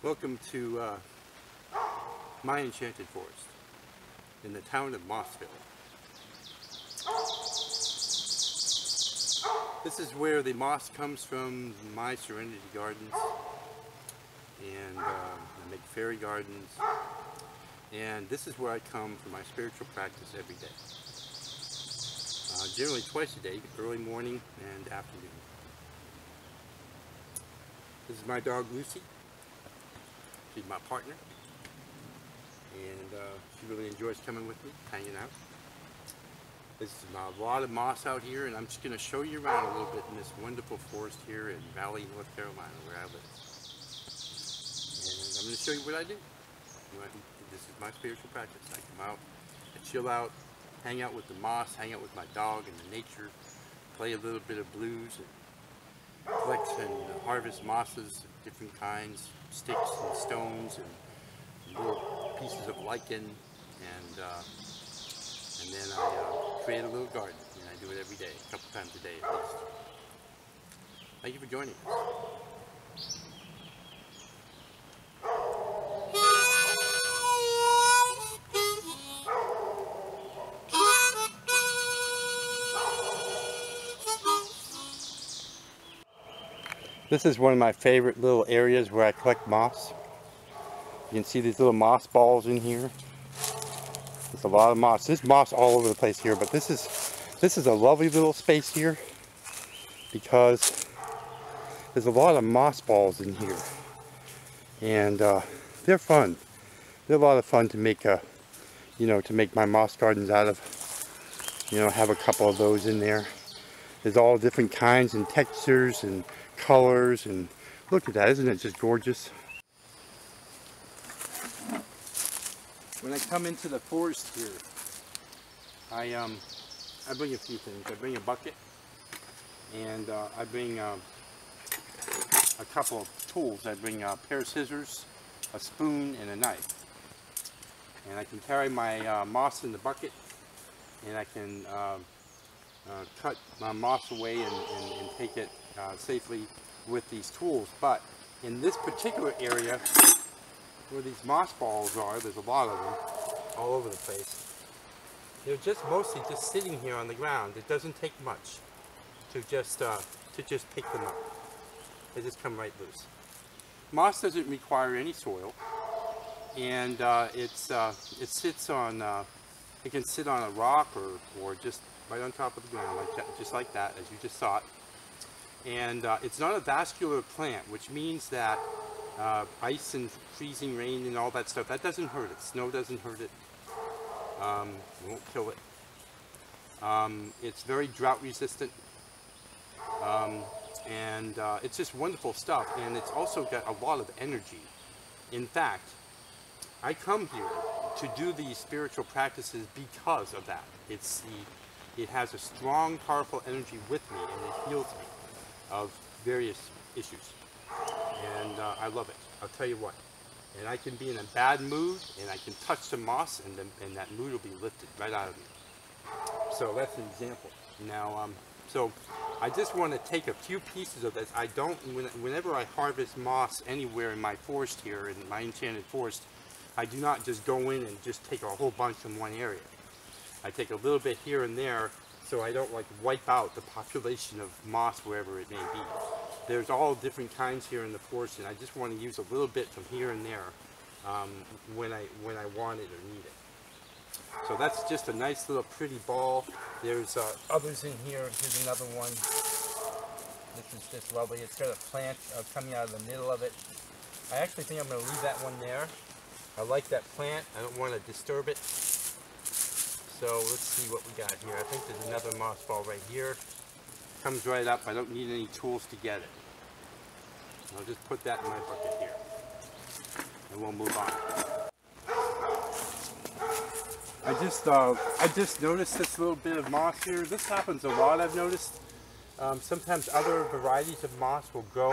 Welcome to my enchanted forest in the town of Mossville. This is where the moss comes from my Serenity Gardens, and I make fairy gardens, and this is where I come for my spiritual practice every day. Generally twice a day, early morning and afternoon. This is my dog Lucy. She's my partner, and she really enjoys coming with me, hanging out. There's a lot of moss out here, and I'm just going to show you around a little bit in this wonderful forest here in Raleigh, North Carolina, where I live. And I'm going to show you what I do. This is my spiritual practice. I come out, I chill out, hang out with the moss, hang out with my dog and the nature, play a little bit of blues, and collect and harvest mosses of different kinds, sticks and stones and little pieces of lichen, and then I create a little garden, and I do it every day, a couple times a day at least. Thank you for joining us. This is one of my favorite little areas where I collect moss. You can see these little moss balls in here. There's a lot of moss. There's moss all over the place here, but this is a lovely little space here because there's a lot of moss balls in here, and they're fun. They're a lot of fun to make, to make my moss gardens out of. Have a couple of those in there. There's all different kinds and textures and colors, and look at that, isn't it just gorgeous? When I come into the forest here, I bring a few things. I bring a bucket, and I bring a couple of tools. I bring a pair of scissors, a spoon, and a knife. And I can carry my moss in the bucket, and I can cut my moss away and take it safely with these tools. But in this particular area where these moss balls are, there's a lot of them all over the place. They're just mostly just sitting here on the ground. It doesn't take much to just pick them up. They just come right loose. Moss doesn't require any soil, and it sits on it can sit on a rock or just right on top of the ground, just like that, as you just saw it. And it's not a vascular plant, which means that ice and freezing rain and all that stuff, that doesn't hurt it. Snow doesn't hurt it. Won't kill it. It's very drought resistant. And it's just wonderful stuff. And it's also got a lot of energy. In fact, I come here to do these spiritual practices because of that. It has a strong, powerful energy with me, and it heals me of various issues. And I love it. I'll tell you what. And I can be in a bad mood, and I can touch some moss, and that mood will be lifted right out of me. So that's an example. Now, so I just want to take a few pieces of this. I don't, whenever I harvest moss anywhere in my forest here, in my enchanted forest, I do not just go in and just take a whole bunch from one area. I take a little bit here and there, so I don't like wipe out the population of moss wherever it may be. There's all different kinds here in the forest, and I just want to use a little bit from here and there when I want it or need it. So that's just a nice little pretty ball. There's others in here. Here's another one. This is just lovely. It's got a plant coming out of the middle of it. I actually think I'm going to leave that one there. I like that plant. I don't want to disturb it. So let's see what we got here. I think there's another moss ball right here. Comes right up. I don't need any tools to get it. I'll just put that in my bucket here. And we'll move on. I just noticed this little bit of moss here. This happens a lot, I've noticed. Sometimes other varieties of moss will grow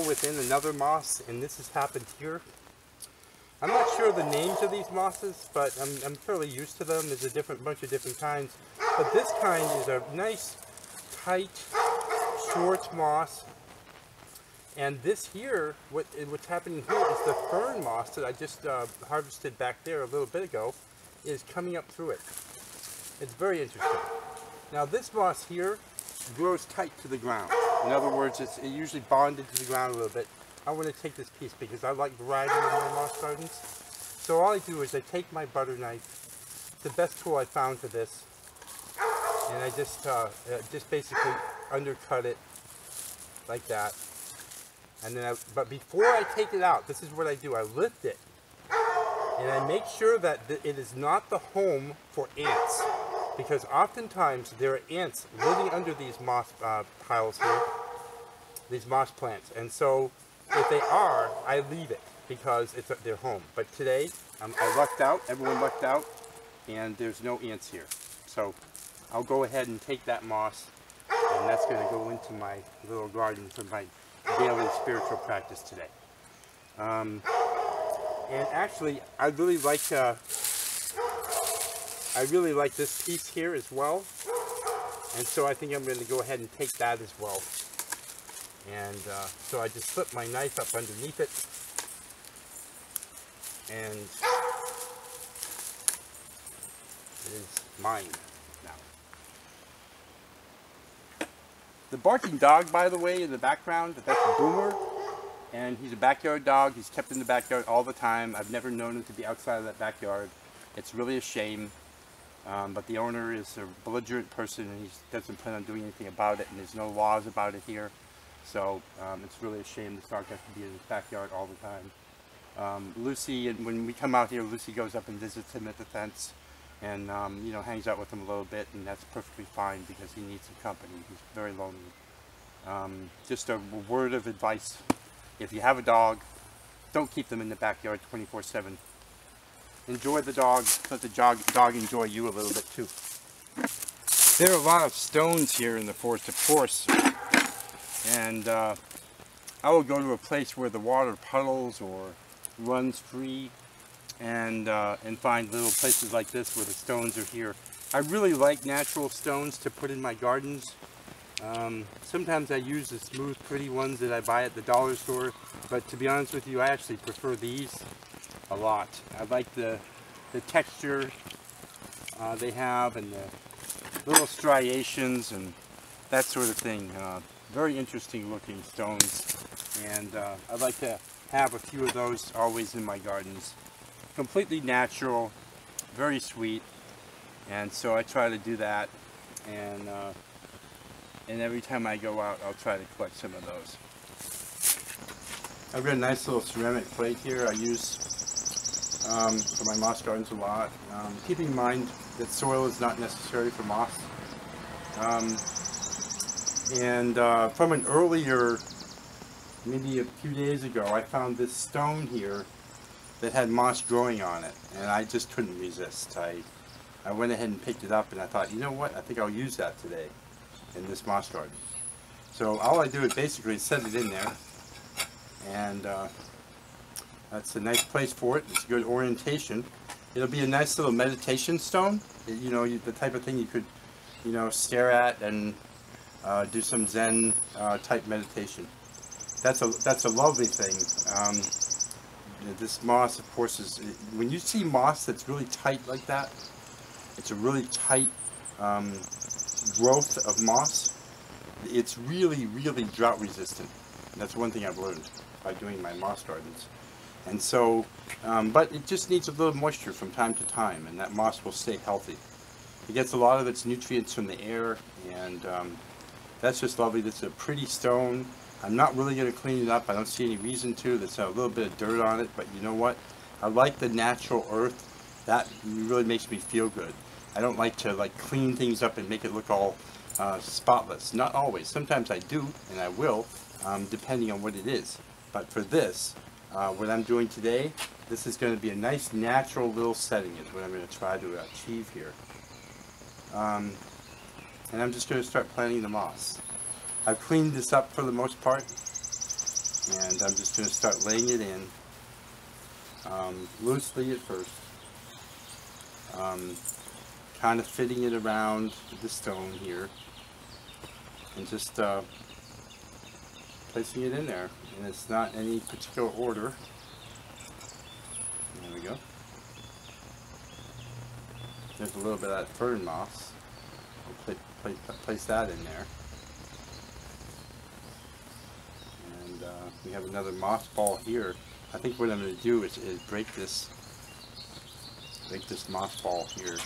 within another moss, and this has happened here. I'm not sure of the names of these mosses, but I'm fairly used to them. There's a bunch of different kinds. But this kind is a nice, tight, short moss. And this here, what's happening here is the fern moss that I just harvested back there a little bit ago is coming up through it. It's very interesting. Now this moss here grows tight to the ground. In other words, it's usually bonded to the ground a little bit. I want to take this piece because I like variety in my moss gardens. So all I do is I take my butter knife, it's the best tool I found for this, and I just basically undercut it like that. And then, but before I take it out, this is what I do. I lift it, and I make sure that it is not the home for ants, because oftentimes there are ants living under these moss piles here, these moss plants. And so, if they are, I leave it because it's their home. But today, I lucked out. Everyone lucked out, and there's no ants here. So, I'll go ahead and take that moss, and that's going to go into my little garden for my daily spiritual practice today. And actually, I really like this piece here as well, and so I think I'm going to go ahead and take that as well. And so I just slip my knife up underneath it, and it is mine now. The barking dog, by the way, in the background, that's Boomer, and he's a backyard dog. He's kept in the backyard all the time. I've never known him to be outside of that backyard. It's really a shame, but the owner is a belligerent person, and he doesn't plan on doing anything about it, and there's no laws about it here. So it's really a shame this dog has to be in his backyard all the time. Lucy, and when we come out here, Lucy goes up and visits him at the fence, and you know, hangs out with him a little bit, and that's perfectly fine because he needs some company. He's very lonely. Just a word of advice: if you have a dog, don't keep them in the backyard 24/7. Enjoy the dog, let the dog enjoy you a little bit too. There are a lot of stones here in the forest, of course, and I will go to a place where the water puddles or runs free, and find little places like this where the stones are here. I really like natural stones to put in my gardens. Sometimes I use the smooth, pretty ones that I buy at the dollar store, but to be honest with you, I actually prefer these a lot. I like the texture they have, and the little striations and that sort of thing. Very interesting looking stones, and I'd like to have a few of those always in my gardens. Completely natural, very sweet, and so I try to do that, and every time I go out, I'll try to collect some of those. I've got a nice little ceramic plate here I use for my moss gardens a lot. Keep in mind that soil is not necessary for moss. From an earlier, maybe a few days ago, I found this stone here that had moss growing on it, and I just couldn't resist. I went ahead and picked it up, and I thought, you know what, I think I'll use that today in this moss garden. So all I do is basically set it in there, and that's a nice place for it. It's a good orientation. It'll be a nice little meditation stone. You know, the type of thing you could, you know, stare at and do some Zen type meditation. That's a lovely thing. This moss, of course, is, when you see moss that's really tight like that, it's a really tight growth of moss. It's really, really drought resistant. And that's one thing I've learned by doing my moss gardens. And so, but it just needs a little moisture from time to time, and that moss will stay healthy. It gets a lot of its nutrients from the air, and that's just lovely. That's a pretty stone. I'm not really going to clean it up. I don't see any reason to. There's a little bit of dirt on it, but you know what? I like the natural earth. That really makes me feel good. I don't like to clean things up and make it look all spotless. Not always. Sometimes I do, and I will, depending on what it is. But for this, what I'm doing today, this is going to be a nice natural little setting is what I'm going to try to achieve here. And I'm just going to start planting the moss. I've cleaned this up for the most part, and I'm just going to start laying it in loosely at first, kind of fitting it around the stone here, and just placing it in there. and it's not any particular order. There we go. There's a little bit of that fern moss. We'll place that in there. And we have another moss ball here. I think what I'm going to do is break this moss ball here.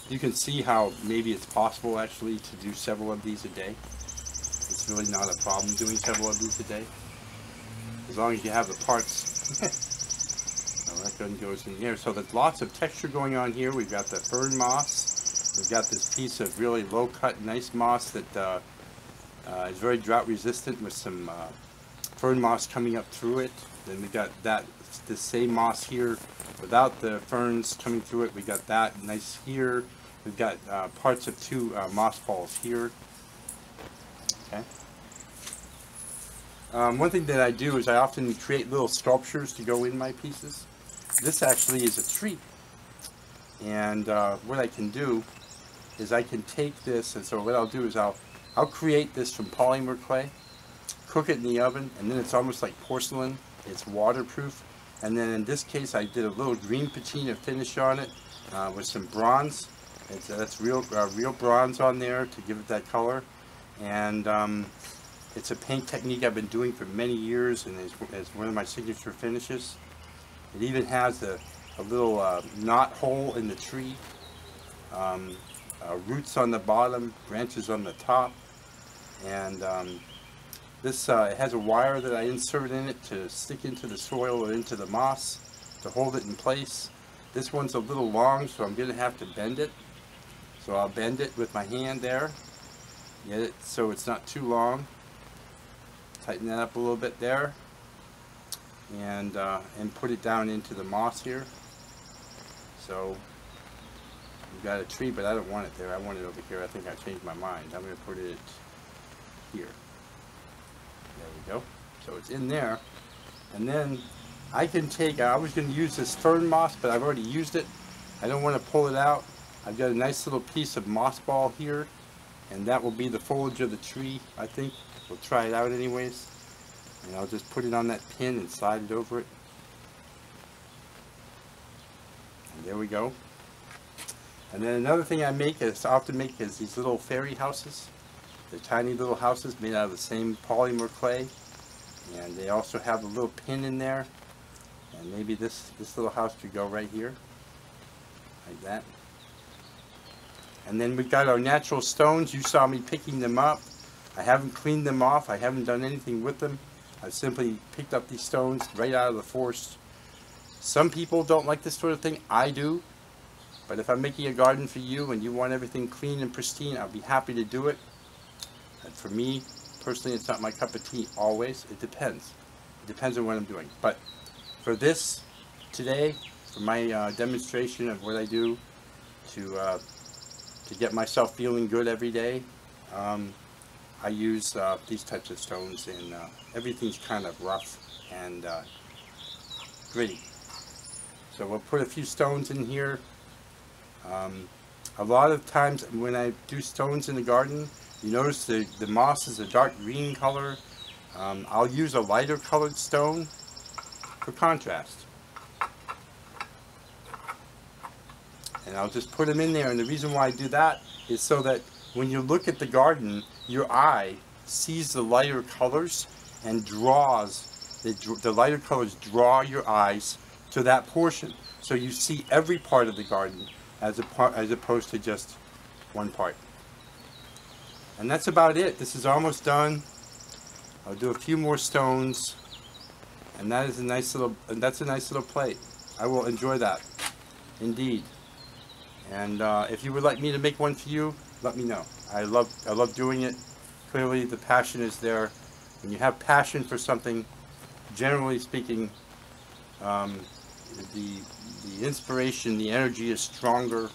You can see how maybe it's possible actually to do several of these a day. It's really not a problem doing several of these a day, as long as you have the parts. So that gun goes in here. So there's lots of texture going on here. We've got the fern moss. We've got this piece of really low cut, nice moss that is very drought resistant with some fern moss coming up through it. Then we got the same moss here without the ferns coming through it. We got that nice here. We've got parts of two moss balls here. Okay. One thing that I do is I often create little sculptures to go in my pieces. This actually is a tree, and what I can do is I can take this, and so what I'll do is I'll create this from polymer clay, cook it in the oven, and then it's almost like porcelain. It's waterproof, and then in this case I did a little green patina finish on it with some bronze. That's real bronze on there to give it that color, and it's a paint technique I've been doing for many years, and is one of my signature finishes. It even has a little knot hole in the tree, roots on the bottom, branches on the top, and this it has a wire that I insert in it to stick into the soil or into the moss to hold it in place. This one's a little long, so I'm going to have to bend it. So I'll bend it with my hand there, get it so it's not too long. Tighten that up a little bit there, and put it down into the moss here. So we've got a tree, but I don't want it there. I want it over here. I think I changed my mind. I'm going to put it here. There we go. So it's in there, and then I can take. I was going to use this fern moss, but I've already used it. I don't want to pull it out. I've got a nice little piece of moss ball here, and that will be the foliage of the tree, I think. We'll try it out anyways. And I'll just put it on that pin and slide it over it. And there we go. And then another thing I often make is these little fairy houses. They're tiny little houses made out of the same polymer clay. And they also have a little pin in there. And maybe this little house could go right here. Like that. And then we've got our natural stones. You saw me picking them up. I haven't cleaned them off. I haven't done anything with them. I've simply picked up these stones right out of the forest. Some people don't like this sort of thing. I do. But if I'm making a garden for you and you want everything clean and pristine, I'll be happy to do it. And for me, personally, it's not my cup of tea always. It depends. It depends on what I'm doing. But for this, today, for my demonstration of what I do to get myself feeling good every day, I use these types of stones, and everything's kind of rough and gritty. So we'll put a few stones in here. A lot of times when I do stones in the garden, you notice the moss is a dark green color. I'll use a lighter colored stone for contrast. And I'll just put them in there, and the reason why I do that is so that when you look at the garden, your eye sees the lighter colors and draws, the lighter colors draw your eyes to that portion. So you see every part of the garden as opposed to just one part. And that's about it. This is almost done. I'll do a few more stones, and that's a nice little plate. I will enjoy that, indeed. And if you would like me to make one for you, let me know. I love doing it. Clearly the passion is there. When you have passion for something, generally speaking, the inspiration, the energy is stronger.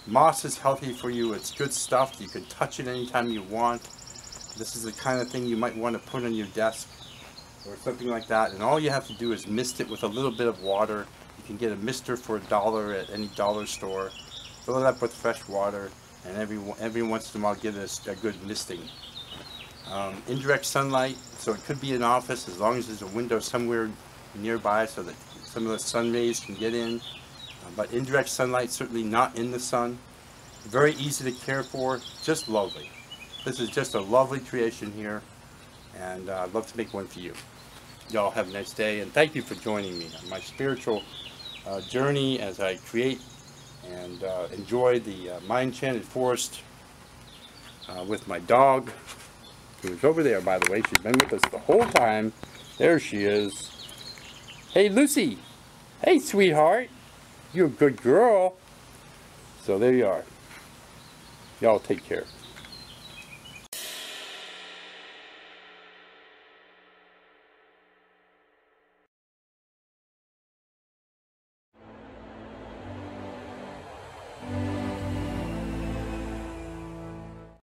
Moss is healthy for you. It's good stuff. You can touch it anytime you want. This is the kind of thing you might want to put on your desk or something like that. And all you have to do is mist it with a little bit of water. You can get a mister for $1 at any dollar store. Fill it up with fresh water, and every once in a while give it a good misting. Indirect sunlight, so it could be an office as long as there's a window somewhere nearby so that some of the sun rays can get in. But indirect sunlight, certainly not in the sun. Very easy to care for, just lovely. This is just a lovely creation here, and I'd love to make one for you. Y'all have a nice day, and thank you for joining me on my spiritual journey as I create and enjoy the Mind-Enchanted Forest with my dog, who's over there, by the way. She's been with us the whole time. There she is. Hey, Lucy. Hey, sweetheart. You're a good girl. So there you are. Y'all take care.